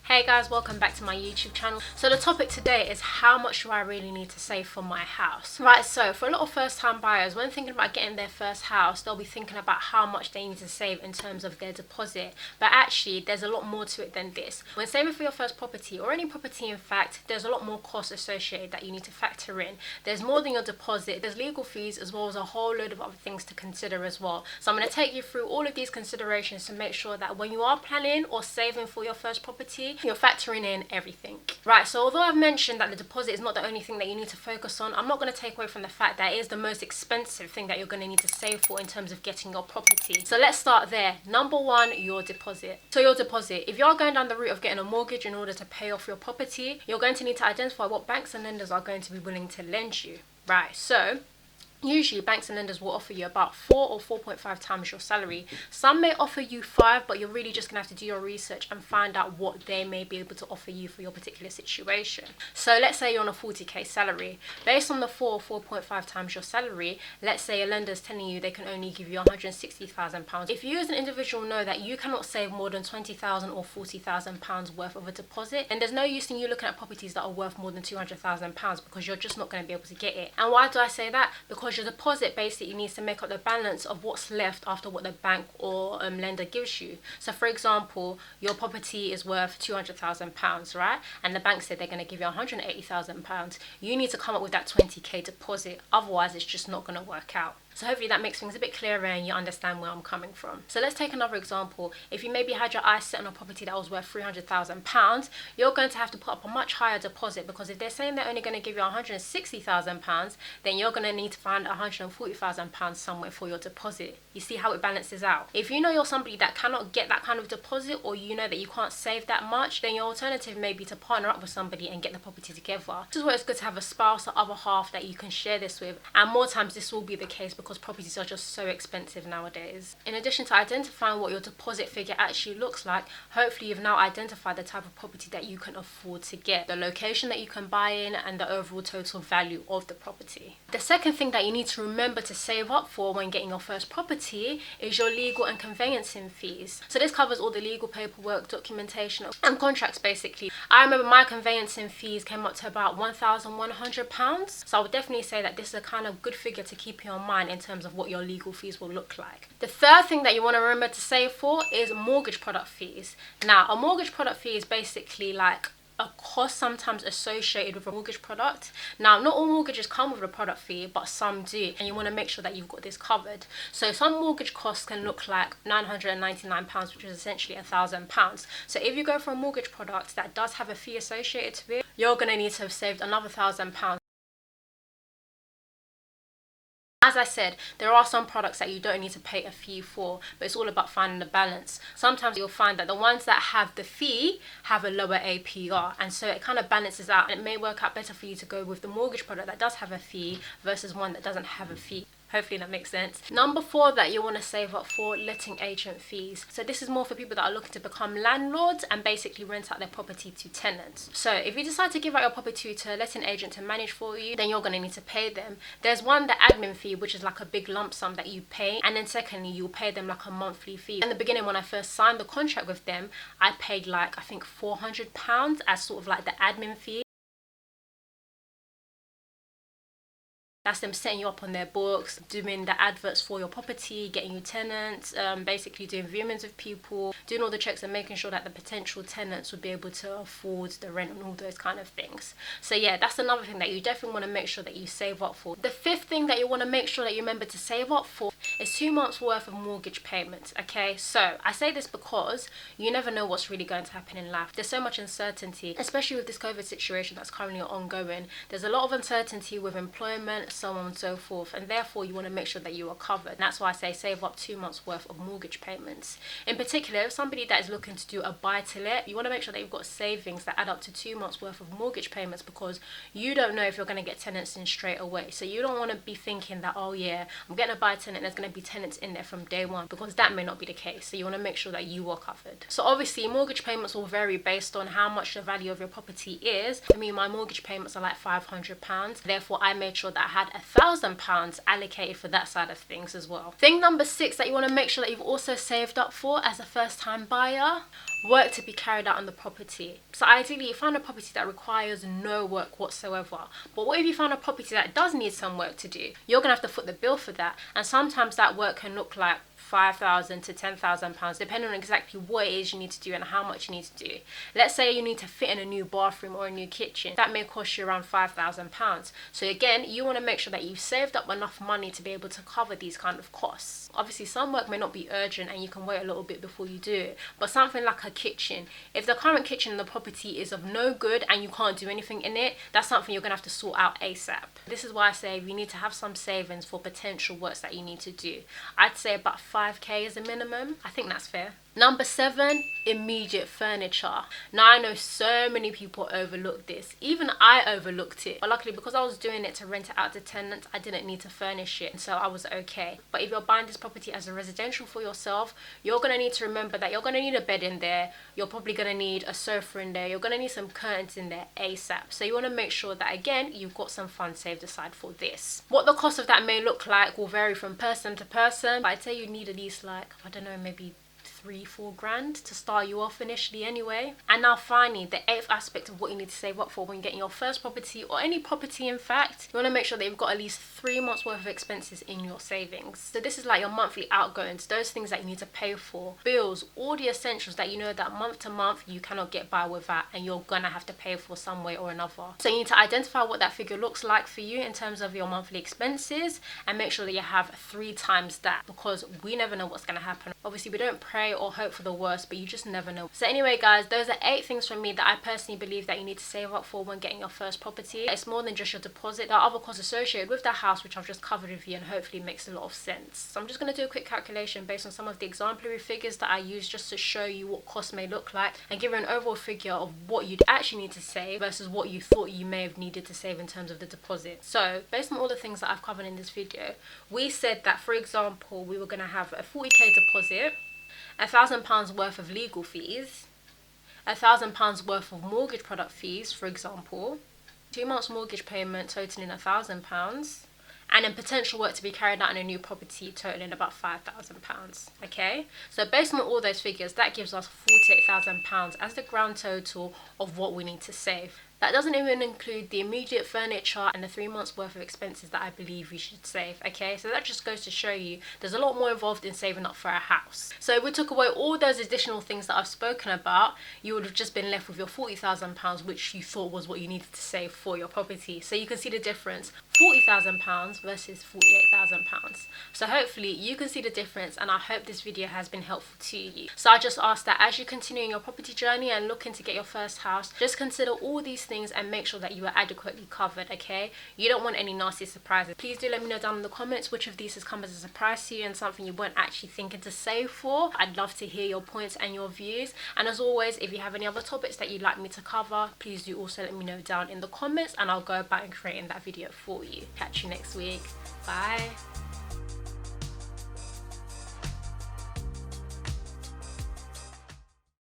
Hey guys, welcome back to my YouTube channel. So the topic today is how much do I really need to save for my house? Right, so for a lot of first time buyers, when thinking about getting their first house, they'll be thinking about how much they need to save in terms of their deposit. But actually, there's a lot more to it than this. When saving for your first property, or any property in fact, there's a lot more costs associated that you need to factor in. There's more than your deposit, there's legal fees, as well as a whole load of other things to consider as well. So I'm going to take you through all of these considerations to make sure that when you are planning or saving for your first property, you're factoring in everything. Right, so although I've mentioned that the deposit is not the only thing that you need to focus on, I'm not going to take away from the fact that it is the most expensive thing that you're going to need to save for in terms of getting your property. So let's start there. Number one, your deposit. So your deposit, if you're going down the route of getting a mortgage in order to pay off your property, you're going to need to identify what banks and lenders are going to be willing to lend you. Right, so usually banks and lenders will offer you about 4 or 4.5 times your salary. Some may offer you 5, but you're really just going to have to do your research and find out what they may be able to offer you for your particular situation. So let's say you're on a 40k salary. Based on the 4 or 4.5 times your salary, let's say a lender is telling you they can only give you £160,000. If you as an individual know that you cannot save more than £20,000 or £40,000 worth of a deposit, then there's no use in you looking at properties that are worth more than £200,000 because you're just not going to be able to get it. And why do I say that? Because your deposit basically needs to make up the balance of what's left after what the bank or lender gives you. So for example, your property is worth £200,000, right? And the bank said they're going to give you £180,000. You need to come up with that 20k deposit, otherwise it's just not going to work out. So hopefully that makes things a bit clearer and you understand where I'm coming from. So let's take another example. If you maybe had your eyes set on a property that was worth £300,000, you're going to have to put up a much higher deposit, because if they're saying they're only going to give you £160,000, then you're going to need to find £140,000 somewhere for your deposit. You see how it balances out? If you know you're somebody that cannot get that kind of deposit, or you know that you can't save that much, then your alternative may be to partner up with somebody and get the property together. This is where it's good to have a spouse or other half that you can share this with, and more times this will be the case because properties are just so expensive nowadays. In addition to identifying what your deposit figure actually looks like, hopefully you've now identified the type of property that you can afford to get, the location that you can buy in, and the overall total value of the property. The second thing that you need to remember to save up for when getting your first property is your legal and conveyancing fees. So this covers all the legal paperwork, documentation, and contracts basically. I remember my conveyancing fees came up to about £1,100. So I would definitely say that this is a kind of good figure to keep in your mind in terms of what your legal fees will look like. The third thing that you want to remember to save for is mortgage product fees. Now, a mortgage product fee is basically like a cost sometimes associated with a mortgage product. Now, not all mortgages come with a product fee, but some do, and you want to make sure that you've got this covered. So some mortgage costs can look like £999, which is essentially £1,000. So if you go for a mortgage product that does have a fee associated to it, you're going to need to have saved another £1,000. As I said, there are some products that you don't need to pay a fee for, but it's all about finding the balance. Sometimes you'll find that the ones that have the fee have a lower APR, and so it kind of balances out. It may work out better for you to go with the mortgage product that does have a fee versus one that doesn't have a fee. Hopefully that makes sense. Number 4 that you want to save up for, letting agent fees. So this is more for people that are looking to become landlords and basically rent out their property to tenants. So if you decide to give out your property to a letting agent to manage for you, then you're going to need to pay them. There's one, the admin fee, which is like a big lump sum that you pay. And then secondly, you'll pay them like a monthly fee. In the beginning, when I first signed the contract with them, I paid like, I think £400 as sort of like the admin fee. That's them setting you up on their books, doing the adverts for your property, getting you tenants, basically doing viewings with people, doing all the checks and making sure that the potential tenants would be able to afford the rent and all those kind of things. So yeah, that's another thing that you definitely want to make sure that you save up for. The fifth thing that you want to make sure that you remember to save up for is 2 months worth of mortgage payments. Okay, so I say this because you never know what's really going to happen in life. There's so much uncertainty, especially with this COVID situation that's currently ongoing. There's a lot of uncertainty with employment, so on and so forth, and therefore you want to make sure that you are covered. And that's why I say save up 2 months worth of mortgage payments. In particular, if somebody that is looking to do a buy-to-let, you want to make sure that you've got savings that add up to 2 months worth of mortgage payments, because you don't know if you're going to get tenants in straight away. So you don't want to be thinking that, oh yeah, I'm getting a buy-to-let, there's going to be tenants in there from day one, because that may not be the case. So you want to make sure that you are covered. So obviously mortgage payments will vary based on how much the value of your property is. For me, my mortgage payments are like £500. Therefore, I made sure that I had £1,000 allocated for that side of things as well. Thing number 6 that you want to make sure that you've also saved up for as a first time buyer: work to be carried out on the property. So ideally you find a property that requires no work whatsoever. But what if you find a property that does need some work to do? You're gonna have to foot the bill for that, and sometimes that work can look like £5,000 to £10,000 depending on exactly what it is you need to do and how much you need to do. Let's say you need to fit in a new bathroom or a new kitchen. That may cost you around £5,000. So again, you want to make sure that you've saved up enough money to be able to cover these kind of costs. Obviously some work may not be urgent and you can wait a little bit before you do it, but something like a kitchen, if the current kitchen in the property is of no good and you can't do anything in it, that's something you're gonna have to sort out ASAP. This is why I say you need to have some savings for potential works that you need to do. I'd say about 5k is a minimum. I think that's fair. Number 7, immediate furniture. Now I know so many people overlook this. Even I overlooked it. But luckily, because I was doing it to rent it out to tenants, I didn't need to furnish it. So I was okay. But if you're buying this property as a residential for yourself, you're going to need to remember that you're going to need a bed in there. You're probably going to need a sofa in there. You're going to need some curtains in there ASAP. So you want to make sure that, again, you've got some funds saved aside for this. What the cost of that may look like will vary from person to person. But I'd say you need at least like, I don't know, maybe 3-4 grand to start you off initially anyway. And now finally, the 8th aspect of what you need to save up for when getting your first property, or any property in fact, you want to make sure that you've got at least 3 months worth of expenses in your savings. So this is like your monthly outgoings, those things that you need to pay for, bills, all the essentials that you know that month to month you cannot get by without and you're gonna have to pay for some way or another. So you need to identify what that figure looks like for you in terms of your monthly expenses and make sure that you have 3 times that, because we never know what's gonna happen. Obviously we don't pray or hope for the worst, but you just never know. So anyway guys, those are 8 things from me that I personally believe that you need to save up for when getting your first property. It's more than just your deposit. There are other costs associated with the house which I've just covered with you and hopefully makes a lot of sense. So I'm just going to do a quick calculation based on some of the exemplary figures that I use just to show you what costs may look like and give you an overall figure of what you'd actually need to save versus what you thought you may have needed to save in terms of the deposit. So based on all the things that I've covered in this video, we said that, for example, we were going to have a 40k deposit, £1,000 worth of legal fees, £1,000 worth of mortgage product fees, for example, 2 months mortgage payment totaling £1,000, and then potential work to be carried out in a new property totaling about £5,000. Okay, so based on all those figures, that gives us £48,000 as the grand total of what we need to save. That doesn't even include the immediate furniture and the 3 months worth of expenses that I believe you should save. Okay, so that just goes to show you there's a lot more involved in saving up for a house. So if we took away all those additional things that I've spoken about, you would have just been left with your £40,000, which you thought was what you needed to save for your property. So you can see the difference, £40,000 versus £48,000. So hopefully you can see the difference, and I hope this video has been helpful to you. So I just ask that as you continue in your property journey and looking to get your first house, just consider all these things and make sure that you are adequately covered. Okay, you don't want any nasty surprises. Please do let me know down in the comments which of these has come as a surprise to you and something you weren't actually thinking to save for. I'd love to hear your points and your views, and as always, if you have any other topics that you'd like me to cover, please do also let me know down in the comments and I'll go about and creating that video for you. Catch you next week. Bye.